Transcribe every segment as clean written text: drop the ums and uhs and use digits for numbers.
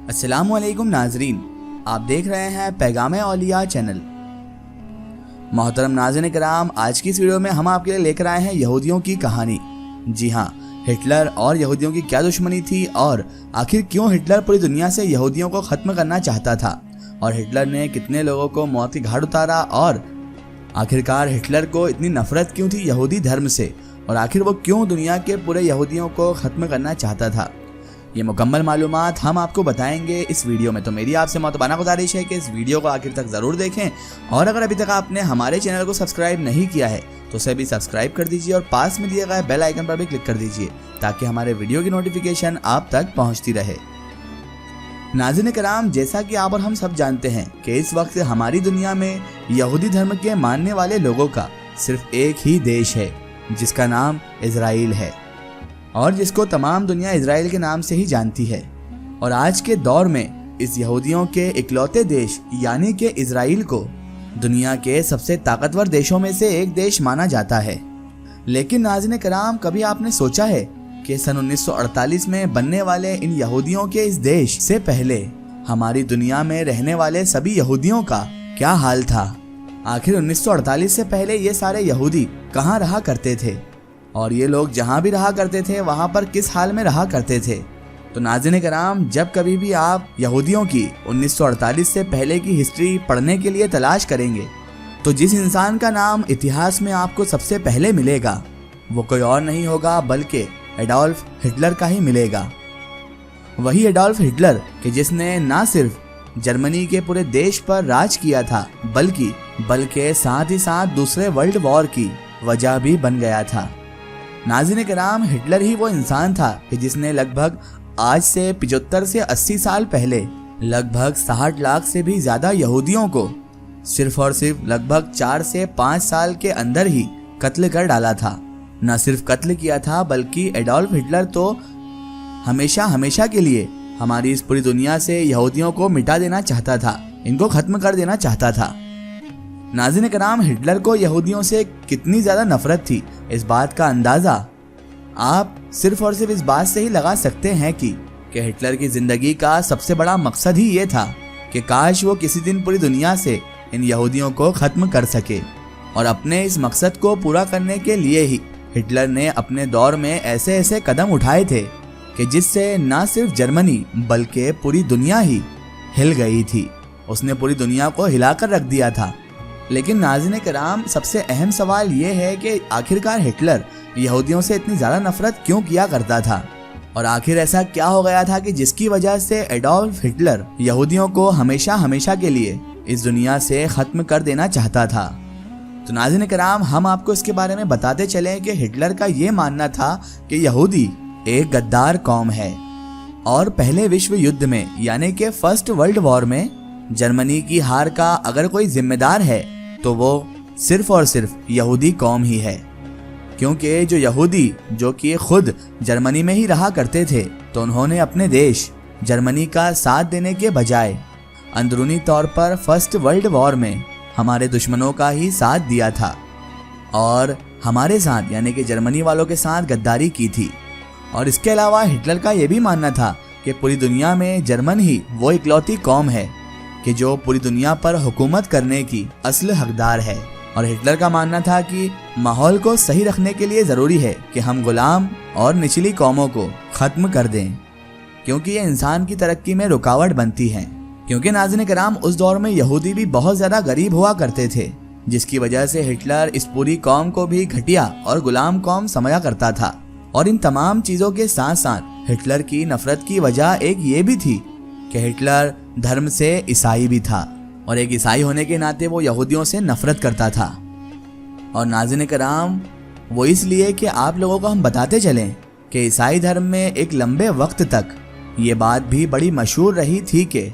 السلام علیکم ناظرین، آپ دیکھ رہے ہیں پیغام اولیاء چینل۔ محترم ناظرین کرام، آج کی اس ویڈیو میں ہم آپ کے لیے لے کر آئے ہیں یہودیوں کی کہانی۔ جی ہاں، ہٹلر اور یہودیوں کی کیا دشمنی تھی اور آخر کیوں ہٹلر پوری دنیا سے یہودیوں کو ختم کرنا چاہتا تھا، اور ہٹلر نے کتنے لوگوں کو موت کے گھاٹ اتارا، اور آخرکار ہٹلر کو اتنی نفرت کیوں تھی یہودی دھرم سے، اور آخر وہ کیوں دنیا کے پورے یہودیوں کو ختم کرنا چاہتا تھا۔ یہ مکمل معلومات ہم آپ کو بتائیں گے اس ویڈیو میں، تو میری آپ سے معتبانہ گزارش ہے کہ اس ویڈیو کو آخر تک ضرور دیکھیں، اور اگر ابھی تک آپ نے ہمارے چینل کو سبسکرائب نہیں کیا ہے تو اسے بھی سبسکرائب کر دیجئے اور پاس میں دیے گئے بیل آئیکن پر بھی کلک کر دیجئے تاکہ ہمارے ویڈیو کی نوٹیفیکیشن آپ تک پہنچتی رہے۔ ناظرین کرام، جیسا کہ آپ اور ہم سب جانتے ہیں کہ اس وقت ہماری دنیا میں یہودی دھرم کے ماننے والے لوگوں کا صرف ایک ہی دیش ہے جس کا نام اسرائیل ہے، اور جس کو تمام دنیا اسرائیل کے نام سے ہی جانتی ہے۔ اور آج کے دور میں اس یہودیوں کے اکلوتے دیش یعنی کہ اسرائیل کو دنیا کے سب سے طاقتور دیشوں میں سے ایک دیش مانا جاتا ہے۔ لیکن ناظرین کرام، کبھی آپ نے سوچا ہے کہ سن 1948 میں بننے والے ان یہودیوں کے اس دیش سے پہلے ہماری دنیا میں رہنے والے سبھی یہودیوں کا کیا حال تھا؟ آخر 1948 سے پہلے یہ سارے یہودی کہاں رہا کرتے تھے، اور یہ لوگ جہاں بھی رہا کرتے تھے وہاں پر کس حال میں رہا کرتے تھے؟ تو ناظرین کرام، جب کبھی بھی آپ یہودیوں کی 1948 سے پہلے کی ہسٹری پڑھنے کے لیے تلاش کریں گے تو جس انسان کا نام اتہاس میں آپ کو سب سے پہلے ملے گا وہ کوئی اور نہیں ہوگا بلکہ ایڈولف ہٹلر کا ہی ملے گا۔ وہی ایڈولف ہٹلر کہ جس نے نہ صرف جرمنی کے پورے دیش پر راج کیا تھا بلکہ ساتھ ہی ساتھ دوسرے ورلڈ وار کی وجہ بھی بن گیا تھا۔ ناظرین کرام، ہٹلر ہی وہ انسان تھا کہ جس نے لگ بھگ آج سے 75 سے 80 سال پہلے لگ بھگ 60 لاکھ سے بھی زیادہ یہودیوں کو صرف اور صرف لگ بھگ 4 سے 5 سال کے اندر ہی قتل کر ڈالا تھا۔ نہ صرف قتل کیا تھا بلکہ ایڈولف ہٹلر تو ہمیشہ کے لیے ہماری اس پوری دنیا سے یہودیوں کو مٹا دینا چاہتا تھا، ان کو ختم کر دینا چاہتا تھا۔ ناظرین کرام، ہٹلر کو یہودیوں سے کتنی زیادہ نفرت تھی، اس بات کا اندازہ آپ صرف اور صرف اس بات سے ہی لگا سکتے ہیں کہ ہٹلر کی زندگی کا سب سے بڑا مقصد ہی یہ تھا کہ کاش وہ کسی دن پوری دنیا سے ان یہودیوں کو ختم کر سکے، اور اپنے اس مقصد کو پورا کرنے کے لیے ہی ہٹلر نے اپنے دور میں ایسے قدم اٹھائے تھے کہ جس سے نہ صرف جرمنی بلکہ پوری دنیا ہی ہل گئی تھی۔ اس نے پوری دنیا کو ہلا کر رکھ دیا تھا۔ لیکن ناظرین کرام، سب سے اہم سوال یہ ہے کہ آخرکار ہٹلر یہودیوں سے اتنی زیادہ نفرت کیوں کیا کرتا تھا، اور آخر ایسا کیا ہو گیا تھا کہ جس کی وجہ سے ایڈولف ہٹلر یہودیوں کو ہمیشہ کے لیے اس دنیا سے ختم کر دینا چاہتا تھا۔ تو ناظرین کرام، ہم آپ کو اس کے بارے میں بتاتے چلیں کہ ہٹلر کا یہ ماننا تھا کہ یہودی ایک غدار قوم ہے، اور پہلے وشو یدھ میں یعنی کہ فرسٹ ورلڈ وار میں جرمنی کی ہار کا اگر کوئی ذمہ دار ہے تو وہ صرف اور صرف یہودی قوم ہی ہے، کیونکہ جو یہودی جو کہ خود جرمنی میں ہی رہا کرتے تھے تو انہوں نے اپنے دیش جرمنی کا ساتھ دینے کے بجائے اندرونی طور پر فرسٹ ورلڈ وار میں ہمارے دشمنوں کا ہی ساتھ دیا تھا، اور ہمارے ساتھ یعنی کہ جرمنی والوں کے ساتھ غداری کی تھی۔ اور اس کے علاوہ ہٹلر کا یہ بھی ماننا تھا کہ پوری دنیا میں جرمن ہی وہ اکلوتی قوم ہے کہ جو پوری دنیا پر حکومت کرنے کی اصل حقدار ہے، اور ہٹلر کا ماننا تھا کہ ماحول کو صحیح رکھنے کے لیے ضروری ہے کہ ہم غلام اور نچلی قوموں کو ختم کر دیں، کیونکہ یہ انسان کی ترقی میں رکاوٹ بنتی ہیں۔ کیونکہ ناظرین کرام، اس دور میں یہودی بھی بہت زیادہ غریب ہوا کرتے تھے، جس کی وجہ سے ہٹلر اس پوری قوم کو بھی گھٹیا اور غلام قوم سمجھا کرتا تھا۔ اور ان تمام چیزوں کے ساتھ ساتھ ہٹلر کی نفرت کی وجہ ایک یہ بھی تھی کہ ہٹلر دھرم سے عیسائی بھی تھا، اور ایک عیسائی ہونے کے ناطے وہ یہودیوں سے نفرت کرتا تھا۔ اور ناظرین کرام، وہ اس لیے کہ آپ لوگوں کو ہم بتاتے چلیں کہ عیسائی دھرم میں ایک لمبے وقت تک یہ بات بھی بڑی مشہور رہی تھی کہ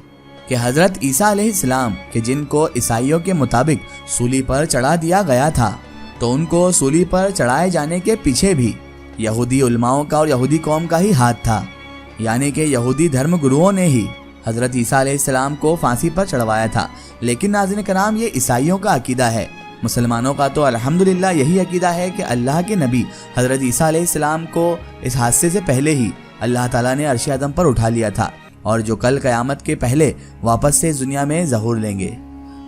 حضرت عیسیٰ علیہ السلام کہ جن کو عیسائیوں کے مطابق سولی پر چڑھا دیا گیا تھا، تو ان کو سولی پر چڑھائے جانے کے پیچھے بھی یہودی علماؤں کا اور یہودی قوم کا ہی ہاتھ تھا، یعنی کہ یہودی دھرم گروؤں نے ہی حضرت عیسیٰ علیہ السلام کو پھانسی پر چڑھوایا تھا۔ لیکن ناظرین کرام، یہ عیسائیوں کا عقیدہ ہے، مسلمانوں کا تو الحمدللہ یہی عقیدہ ہے کہ اللہ کے نبی حضرت عیسیٰ علیہ السلام کو اس حادثے سے پہلے ہی اللہ تعالیٰ نے عرش اعظم پر اٹھا لیا تھا۔ اور جو کل قیامت کے پہلے واپس سے اس دنیا میں ظہور لیں گے۔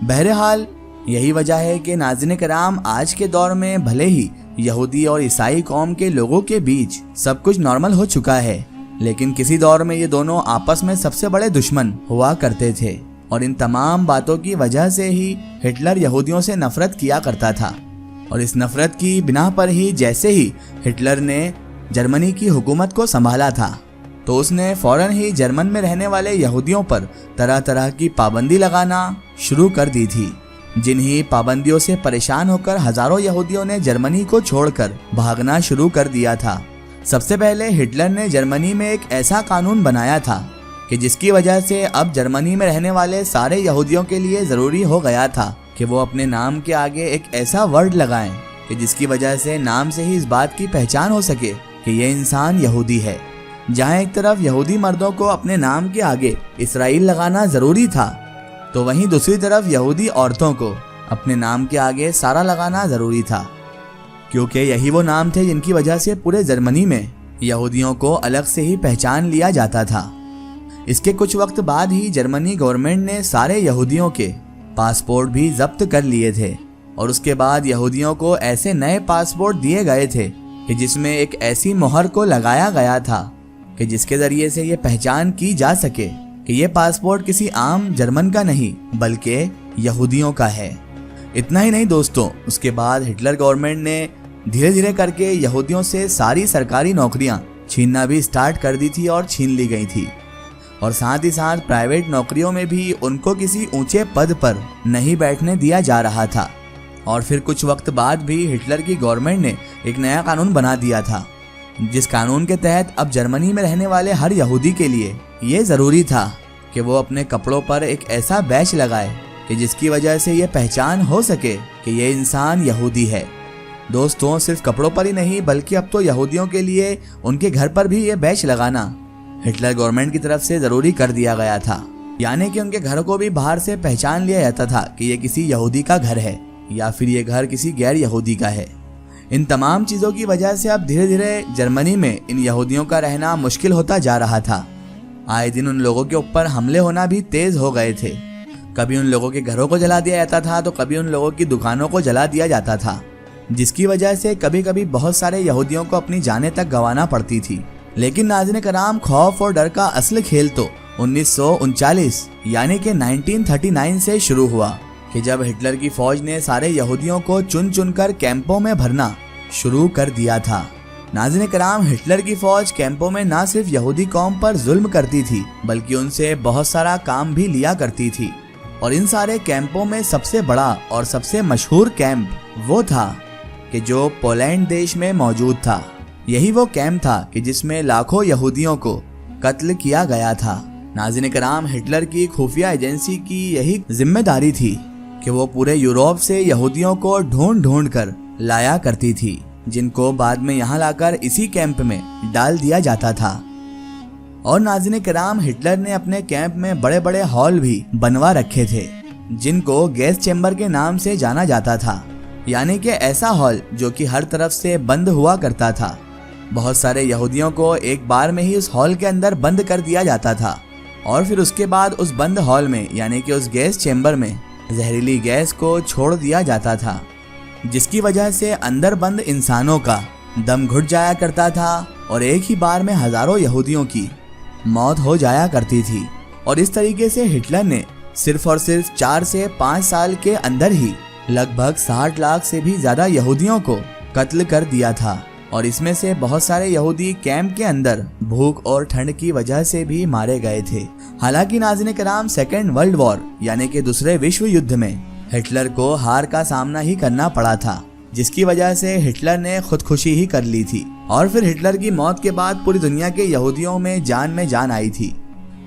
بہرحال یہی وجہ ہے کہ ناظرین کرام آج کے دور میں بھلے ہی یہودی اور عیسائی قوم کے لوگوں کے بیچ سب کچھ نارمل ہو چکا ہے، لیکن کسی دور میں یہ دونوں آپس میں سب سے بڑے دشمن ہوا کرتے تھے، اور ان تمام باتوں کی وجہ سے ہی ہٹلر یہودیوں سے نفرت کیا کرتا تھا۔ اور اس نفرت کی بنا پر ہی جیسے ہی ہٹلر نے جرمنی کی حکومت کو سنبھالا تھا تو اس نے فوراً ہی جرمن میں رہنے والے یہودیوں پر طرح طرح کی پابندی لگانا شروع کر دی تھی، جنہی پابندیوں سے پریشان ہو کر ہزاروں یہودیوں نے جرمنی کو چھوڑ کر بھاگنا شروع کر دیا تھا۔ سب سے پہلے ہٹلر نے جرمنی میں ایک ایسا قانون بنایا تھا کہ جس کی وجہ سے اب جرمنی میں رہنے والے سارے یہودیوں کے لیے ضروری ہو گیا تھا کہ وہ اپنے نام کے آگے ایک ایسا ورڈ لگائیں کہ جس کی وجہ سے نام سے ہی اس بات کی پہچان ہو سکے کہ یہ انسان یہودی ہے۔ جہاں ایک طرف یہودی مردوں کو اپنے نام کے آگے اسرائیل لگانا ضروری تھا، تو وہیں دوسری طرف یہودی عورتوں کو اپنے نام کے آگے سارا لگانا ضروری تھا، کیونکہ یہی وہ نام تھے جن کی وجہ سے پورے جرمنی میں یہودیوں کو الگ سے ہی پہچان لیا جاتا تھا۔ اس کے کچھ وقت بعد ہی جرمنی گورنمنٹ نے سارے یہودیوں کے پاسپورٹ بھی ضبط کر لیے تھے، اور اس کے بعد یہودیوں کو ایسے نئے پاسپورٹ دیے گئے تھے کہ جس میں ایک ایسی مہر کو لگایا گیا تھا کہ جس کے ذریعے سے یہ پہچان کی جا سکے کہ یہ پاسپورٹ کسی عام جرمن کا نہیں بلکہ یہودیوں کا ہے۔ اتنا ہی نہیں دوستوں، اس کے بعد ہٹلر گورنمنٹ نے دھیرے دھیرے کر کے یہودیوں سے ساری سرکاری نوکریاں چھیننا بھی سٹارٹ کر دی تھی اور چھین لی گئی تھی، اور ساتھ ہی ساتھ پرائیویٹ نوکریوں میں بھی ان کو کسی اونچے پد پر نہیں بیٹھنے دیا جا رہا تھا۔ اور پھر کچھ وقت بعد بھی ہٹلر کی گورنمنٹ نے ایک نیا قانون بنا دیا تھا، جس قانون کے تحت اب جرمنی میں رہنے والے ہر یہودی کے لیے یہ ضروری تھا کہ وہ اپنے کپڑوں پر ایک ایسا بیچ لگائے کہ جس کی وجہ سے یہ پہچان ہو سکے کہ یہ انسان یہودی ہے۔ دوستوں، صرف کپڑوں پر ہی نہیں بلکہ اب تو یہودیوں کے لیے ان کے گھر پر بھی یہ بیچ لگانا ہٹلر گورنمنٹ کی طرف سے ضروری کر دیا گیا تھا، یعنی کہ ان کے گھر کو بھی باہر سے پہچان لیا جاتا تھا کہ یہ کسی یہودی کا گھر ہے یا پھر یہ گھر کسی غیر یہودی کا ہے۔ ان تمام چیزوں کی وجہ سے اب دھیرے دھیرے جرمنی میں ان یہودیوں کا رہنا مشکل ہوتا جا رہا تھا۔ آئے دن ان لوگوں کے اوپر حملے ہونا بھی تیز ہو گئے تھے، کبھی ان لوگوں کے گھروں کو جلا دیا جاتا تھا تو کبھی ان لوگوں کی دکانوں کو جلا دیا جاتا تھا، جس کی وجہ سے کبھی کبھی بہت سارے یہودیوں کو اپنی جانیں تک گنوانا پڑتی تھی۔ لیکن ناظرین کرام، خوف اور ڈر کا اصل کھیل تو 1939 یعنی کہ 1939 سے شروع ہوا کہ جب ہٹلر کی فوج نے سارے یہودیوں کو چن چن کر کیمپوں میں بھرنا شروع کر دیا تھا۔ ناظرین کرام، ہٹلر کی فوج کیمپوں میں نہ صرف یہودی قوم پر ظلم کرتی تھی بلکہ ان سے بہت سارا کام بھی لیا کرتی تھی، اور ان سارے کیمپوں میں سب سے بڑا اور سب سے مشہور کیمپ وہ تھا کہ جو پولینڈ دیش میں موجود تھا۔ یہی وہ کیمپ تھا کہ جس میں لاکھوں یہودیوں کو قتل کیا گیا تھا۔ ناظرین کرام، ہٹلر کی خفیہ ایجنسی کی یہی ذمہ داری تھی کہ وہ پورے یورپ سے یہودیوں کو ڈھونڈ ڈھونڈ کر لایا کرتی تھی، جن کو بعد میں یہاں لا کر اسی کیمپ میں ڈال دیا جاتا تھا۔ اور ناظرین کرام، ہٹلر نے اپنے کیمپ میں بڑے بڑے ہال بھی بنوا رکھے تھے جن کو گیس چیمبر کے نام سے جانا جاتا تھا، یعنی کہ ایسا ہال جو کہ ہر طرف سے بند ہوا کرتا تھا۔ بہت سارے یہودیوں کو ایک بار میں ہی اس ہال کے اندر بند کر دیا جاتا تھا، اور پھر اس کے بعد اس بند ہال میں یعنی کہ اس گیس چیمبر میں زہریلی گیس کو چھوڑ دیا جاتا تھا، جس کی وجہ سے اندر بند انسانوں کا دم گھٹ جایا کرتا تھا، اور ایک ہی بار میں ہزاروں یہودیوں کی موت ہو جایا کرتی تھی۔ اور اس طریقے سے ہٹلر نے صرف اور صرف 4 سے 5 سال کے اندر ہی لگ بھگ 60 لاکھ سے بھی زیادہ یہودیوں کو قتل کر دیا تھا، اور اس میں سے بہت سارے یہودی کیمپ کے اندر بھوک اور ٹھنڈ کی وجہ سے بھی مارے گئے تھے۔ حالانکہ ناظرین کرام، سیکنڈ ورلڈ وار یعنی کہ دوسرے وشو یدھ میں ہٹلر کو ہار کا سامنا ہی کرنا پڑا تھا، جس کی وجہ سے ہٹلر نے خودکشی ہی کر لی تھی، اور پھر ہٹلر کی موت کے بعد پوری دنیا کے یہودیوں میں جان آئی تھی۔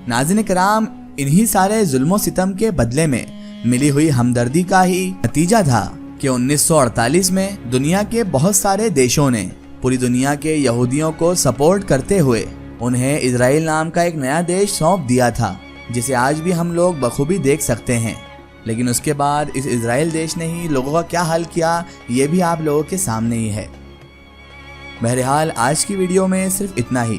ناظرین کرام، انہی سارے ظلم و ستم کے بدلے میں ملی ہوئی ہمدردی کا ہی نتیجہ تھا کہ 1948 میں دنیا کے بہت سارے دیشوں نے پوری دنیا کے یہودیوں کو سپورٹ کرتے ہوئے انہیں اسرائیل نام کا ایک نیا دیش سونپ دیا تھا، جسے آج بھی ہم لوگ بخوبی دیکھ سکتے ہیں۔ لیکن اس کے بعد اس اسرائیل دیش نے ہی لوگوں کا کیا حال کیا، یہ بھی آپ لوگوں کے سامنے ہی ہے۔ بہرحال آج کی ویڈیو میں صرف اتنا ہی۔